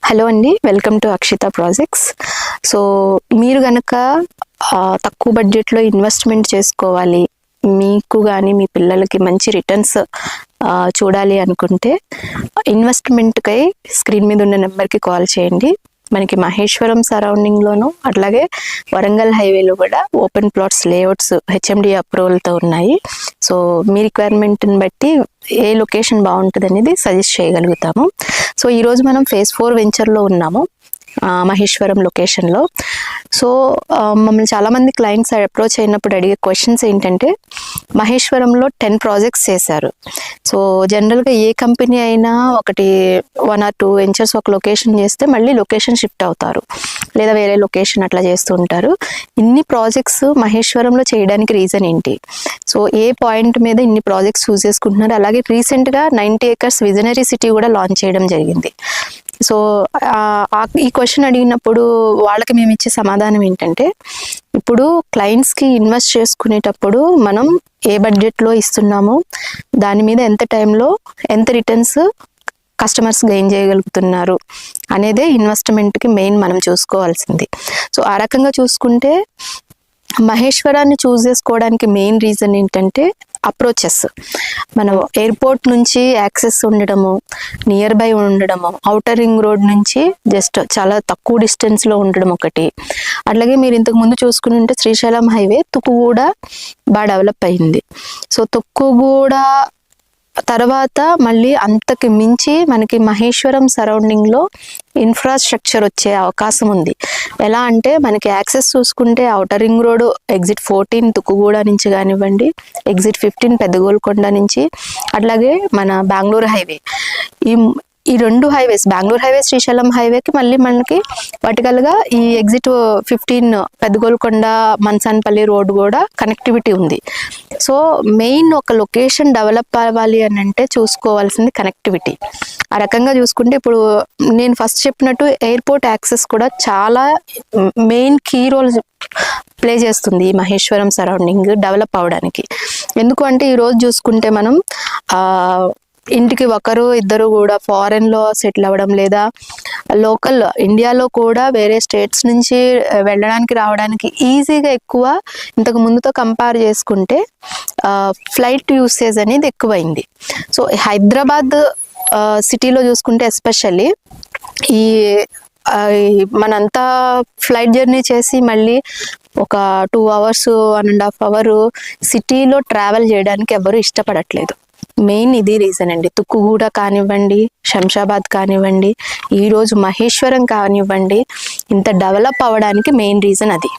Hello అండి, welcome to Akshita projects. So మీరు కనుక తక్కువ బడ్జెట్లో ఇన్వెస్ట్మెంట్ చేసుకోవాలి, మీకు కానీ మీ పిల్లలకి మంచి రిటర్న్స్ చూడాలి అనుకుంటే ఇన్వెస్ట్మెంట్కై స్క్రీన్ మీద ఉన్న నెంబర్కి కాల్ చేయండి. మనకి మహేశ్వరం సరౌండింగ్లోను అట్లాగే వరంగల్ హైవేలో కూడా ఓపెన్ ప్లాట్స్ లేఅవుట్స్ హెచ్ఎండి అప్రూవల్తో ఉన్నాయి. సో మీ రిక్వైర్మెంట్ని బట్టి ఏ లొకేషన్ బాగుంటుంది అనేది సజెస్ట్ చేయగలుగుతాము. సో ఈరోజు మనం ఫేజ్ 4 వెంచర్లో ఉన్నాము, మహేశ్వరం లొకేషన్లో. సో మమ్మల్ని చాలామంది క్లయింట్స్ అప్రోచ్ అయినప్పుడు అడిగే క్వశ్చన్స్ ఏంటంటే, మహేశ్వరంలో 10 ప్రాజెక్ట్స్ చేశారు. సో జనరల్గా ఏ కంపెనీ అయినా 1 or 2 వెంచర్స్ ఒక లొకేషన్ చేస్తే మళ్ళీ లొకేషన్ షిఫ్ట్ అవుతారు, లేదా వేరే లొకేషన్ అట్లా చేస్తూ ఉంటారు. ఇన్ని ప్రాజెక్ట్స్ మహేశ్వరంలో చేయడానికి రీజన్ ఏంటి? సో ఏ పాయింట్ మీద ఇన్ని ప్రాజెక్ట్స్ చూస్ చేసుకుంటున్నారు? అలాగే రీసెంట్గా 90 acres విజనరీ సిటీ కూడా లాంచ్ చేయడం జరిగింది. సో ఈ క్వశ్చన్ అడిగినప్పుడు వాళ్ళకి మేము ఇచ్చే సమాధానం ఏంటంటే, ఇప్పుడు క్లయింట్స్కి ఇన్వెస్ట్ చేసుకునేటప్పుడు మనం ఏ బడ్జెట్లో ఇస్తున్నామో దాని మీద ఎంత టైంలో ఎంత రిటర్న్స్ కస్టమర్స్ గెయిన్ చేయగలుగుతున్నారు అనేదే ఇన్వెస్ట్మెంట్కి మెయిన్ మనం చూసుకోవాల్సింది. సో ఆ రకంగా చూసుకుంటే మహేశ్వరాన్ని చూస్ చేసుకోవడానికి మెయిన్ రీజన్ ఏంటంటే అప్రోచెస్. మనం ఎయిర్పోర్ట్ నుంచి యాక్సెస్ ఉండడము, నియర్ బై ఉండడము, ఔటర్ రింగ్ రోడ్ నుంచి జస్ట్ చాలా తక్కువ డిస్టెన్స్లో ఉండడం ఒకటి. అట్లాగే మీరు ఇంతకు ముందు చూసుకుని ఉంటే శ్రీశైలం హైవే తుక్కుగూడ బాగా డెవలప్ అయింది. సో తుక్కుగూడ తర్వాత మళ్ళీ అంతకు మించి మనకి మహేశ్వరం సరౌండింగ్లో ఇన్ఫ్రాస్ట్రక్చర్ వచ్చే అవకాశం ఉంది. ఎలా అంటే మనకి యాక్సెస్ చూసుకుంటే outer ring road exit 14 Tukkuguda నుంచి కానివ్వండి, ఎగ్జిట్ 15 పెద్దగోల్కొండ నుంచి, అట్లాగే మన బెంగళూరు హైవే, ఈ 2 హైవేస్, బెంగళూరు హైవే శ్రీశైలం హైవేకి మళ్ళీ మనకి వర్టికల్గా ఈ ఎగ్జిట్ 15 పెద్దగోల్కొండ మన్సాన్పల్లి రోడ్ కూడా కనెక్టివిటీ ఉంది. సో మెయిన్ ఒక లొకేషన్ డెవలప్ అవ్వాలి అని అంటే చూసుకోవాల్సింది కనెక్టివిటీ. ఆ రకంగా చూసుకుంటే ఇప్పుడు నేను ఫస్ట్ చెప్పినట్టు ఎయిర్పోర్ట్ యాక్సెస్ కూడా చాలా మెయిన్ కీ రోల్ ప్లే చేస్తుంది ఈ మహేశ్వరం సరౌండింగ్ డెవలప్ అవడానికి. ఎందుకు అంటే ఈరోజు చూసుకుంటే మనం ఇంటికి 1-2 కూడా ఫారెన్లో సెటిల్ అవ్వడం, లేదా లోకల్ ఇండియాలో కూడా వేరే స్టేట్స్ నుంచి వెళ్ళడానికి రావడానికి ఈజీగా ఎక్కువ. ఇంతకు ముందుతో కంపేర్ చేసుకుంటే ఫ్లైట్ యూసేజ్ అనేది ఎక్కువైంది. సో హైదరాబాద్ సిటీలో చూసుకుంటే ఎస్పెషల్లీ ఈ మనంతా ఫ్లైట్ జర్నీ చేసి మళ్ళీ ఒక 2 hours 1.5 hours సిటీలో ట్రావెల్ చేయడానికి ఎవరు ఇష్టపడట్లేదు. మెయిన్ ఇది రీజన్ అండి. తుక్కుగూడ కానివ్వండి, శంషాబాద్ కానివ్వండి, ఈరోజు మహేశ్వరం కానివ్వండి, ఇంత డెవలప్ అవ్వడానికి మెయిన్ రీజన్ అది.